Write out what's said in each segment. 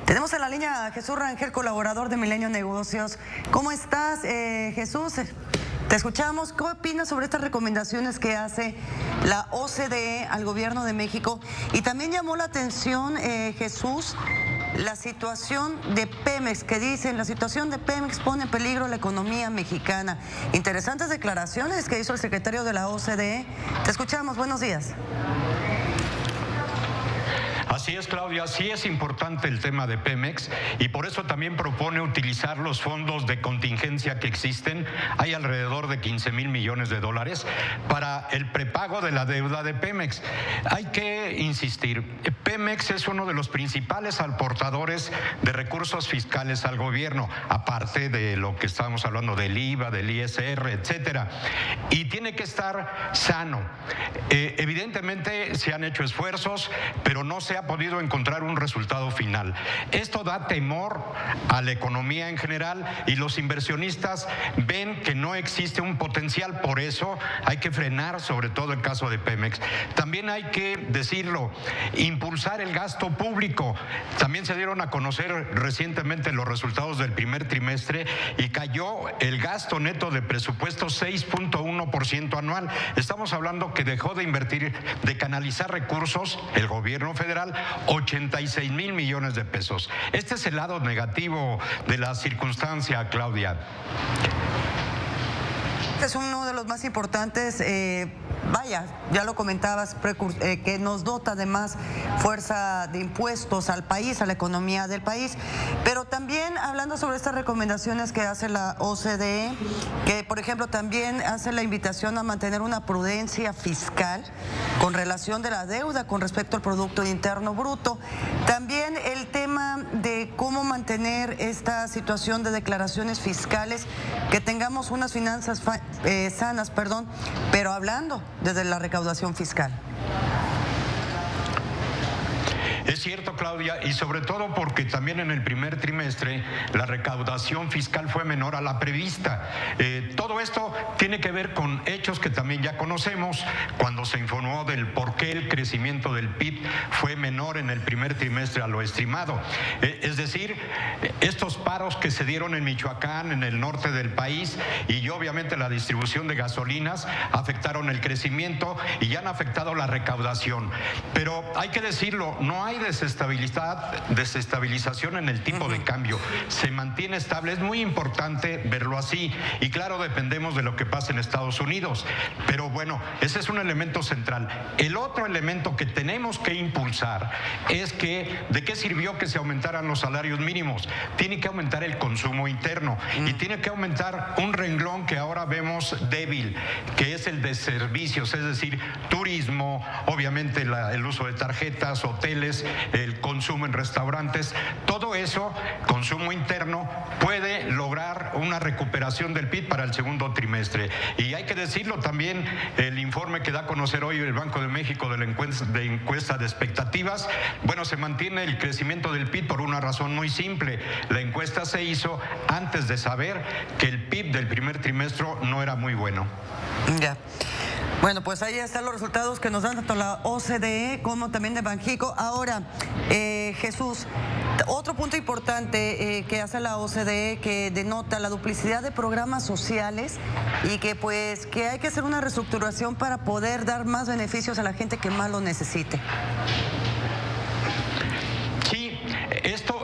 Tenemos en la línea a Jesús Rangel, colaborador de Milenio Negocios. ¿Cómo estás, Jesús? Te escuchamos. ¿Qué opinas sobre estas recomendaciones que hace la OCDE al gobierno de México? Y también llamó la atención, Jesús, la situación de Pemex, que dicen la situación de Pemex pone en peligro la economía mexicana. Interesantes declaraciones que hizo el secretario de la OCDE. Te escuchamos. Buenos días. Así es, Claudia, sí es importante el tema de Pemex y por eso también propone utilizar los fondos de contingencia que existen, hay alrededor de 15,000 millones de dólares, para el prepago de la deuda de Pemex. Hay que insistir, Pemex es uno de los principales aportadores de recursos fiscales al gobierno, aparte de lo que estábamos hablando del IVA, del ISR, etcétera, y tiene que estar sano. Evidentemente se han hecho esfuerzos, pero no se ha podido encontrar un resultado final. Esto da temor a la economía en general y los inversionistas ven que no existe un potencial, por eso hay que frenar sobre todo el caso de Pemex. También hay que decirlo, impulsar el gasto público. También se dieron a conocer recientemente los resultados del primer trimestre y cayó el gasto neto de presupuesto 6.1% anual. Estamos hablando que dejó de invertir, de canalizar recursos el gobierno federal 86,000 millones de pesos. Este es el lado negativo de la circunstancia, Claudia. Es uno de los más importantes, ya lo comentabas, que nos dota de más fuerza de impuestos al país, a la economía del país, pero también hablando sobre estas recomendaciones que hace la OCDE, que por ejemplo también hace la invitación a mantener una prudencia fiscal con relación de la deuda con respecto al Producto Interno Bruto, también el tema de cómo mantener esta situación de declaraciones fiscales, que tengamos unas finanzas sanas, pero hablando desde la recaudación fiscal. Es cierto, Claudia, y sobre todo porque también en el primer trimestre la recaudación fiscal fue menor a la prevista. Todo esto tiene que ver con hechos que también ya conocemos, cuando se informó del por qué el crecimiento del PIB fue menor en el primer trimestre a lo estimado. Es decir, estos paros que se dieron en Michoacán, en el norte del país, y obviamente la distribución de gasolinas afectaron el crecimiento y ya han afectado la recaudación. Pero hay que decirlo, no hay desestabilización en el tipo de cambio, se mantiene estable. Es muy importante verlo así y claro, dependemos de lo que pasa en Estados Unidos, pero bueno, ese es un elemento central. El otro elemento que tenemos que impulsar es que ¿de qué sirvió que se aumentaran los salarios mínimos? Tiene que aumentar el consumo interno y tiene que aumentar un renglón que ahora vemos débil, que es el de servicios, es decir, turismo, obviamente el uso de tarjetas, hoteles, el consumo en restaurantes. Todo eso, consumo interno, puede lograr una recuperación del PIB para el segundo trimestre. Y hay que decirlo también, el informe que da a conocer hoy el Banco de México de la encuesta de expectativas, bueno, se mantiene el crecimiento del PIB por una razón muy simple. La encuesta se hizo antes de saber que el PIB del primer trimestre no era muy bueno. Ya. Bueno, pues ahí están los resultados que nos dan tanto la OCDE como también de Banxico. Ahora, Jesús, otro punto importante que hace la OCDE, que denota la duplicidad de programas sociales y que pues que hay que hacer una reestructuración para poder dar más beneficios a la gente que más lo necesite.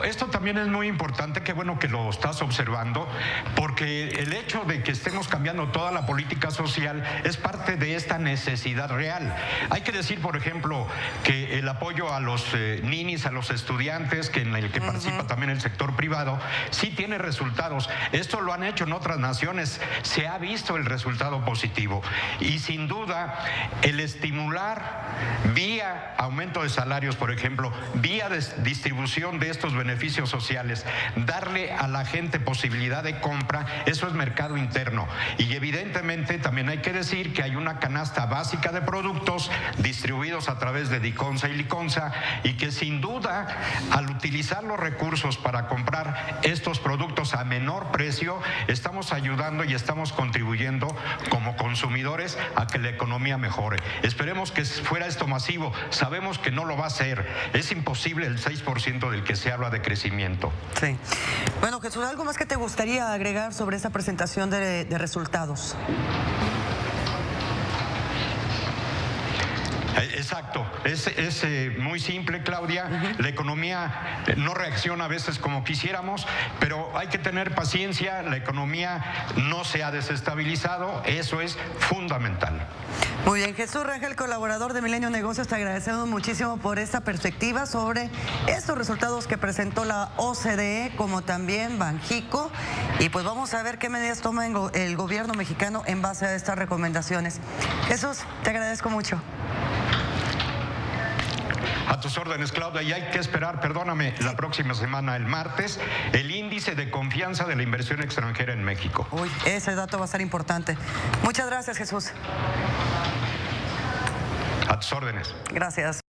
Esto también es muy importante, qué bueno que lo estás observando, porque el hecho de que estemos cambiando toda la política social es parte de esta necesidad real. Hay que decir, por ejemplo, que el apoyo a los ninis, a los estudiantes, que en el que participa también el sector privado, sí tiene resultados. Esto lo han hecho en otras naciones, se ha visto el resultado positivo. Y sin duda, el estimular vía aumento de salarios, por ejemplo, vía distribución de estos beneficios sociales, darle a la gente posibilidad de compra, eso es mercado interno. Y evidentemente también hay que decir que hay una canasta básica de productos distribuidos a través de Diconsa y Liconsa, y que sin duda al utilizar los recursos para comprar estos productos a menor precio, estamos ayudando y estamos contribuyendo como consumidores a que la economía mejore. Esperemos que fuera esto masivo. Sabemos que no lo va a ser. Es imposible el 6% del que se habla de crecimiento. Sí. Bueno, Jesús, ¿algo más que te gustaría agregar sobre esta presentación de resultados? Exacto, es muy simple, Claudia. La economía no reacciona a veces como quisiéramos, pero hay que tener paciencia. La economía no se ha desestabilizado, eso es fundamental. Muy bien, Jesús Rangel, colaborador de Milenio Negocios, te agradecemos muchísimo por esta perspectiva sobre estos resultados que presentó la OCDE, como también Banjico, y pues vamos a ver qué medidas toma el gobierno mexicano en base a estas recomendaciones. Jesús, te agradezco mucho. A tus órdenes, Claudia, y hay que esperar, perdóname, la próxima semana, el martes, el índice de confianza de la inversión extranjera en México. Uy, ese dato va a ser importante. Muchas gracias, Jesús. A tus órdenes. Gracias.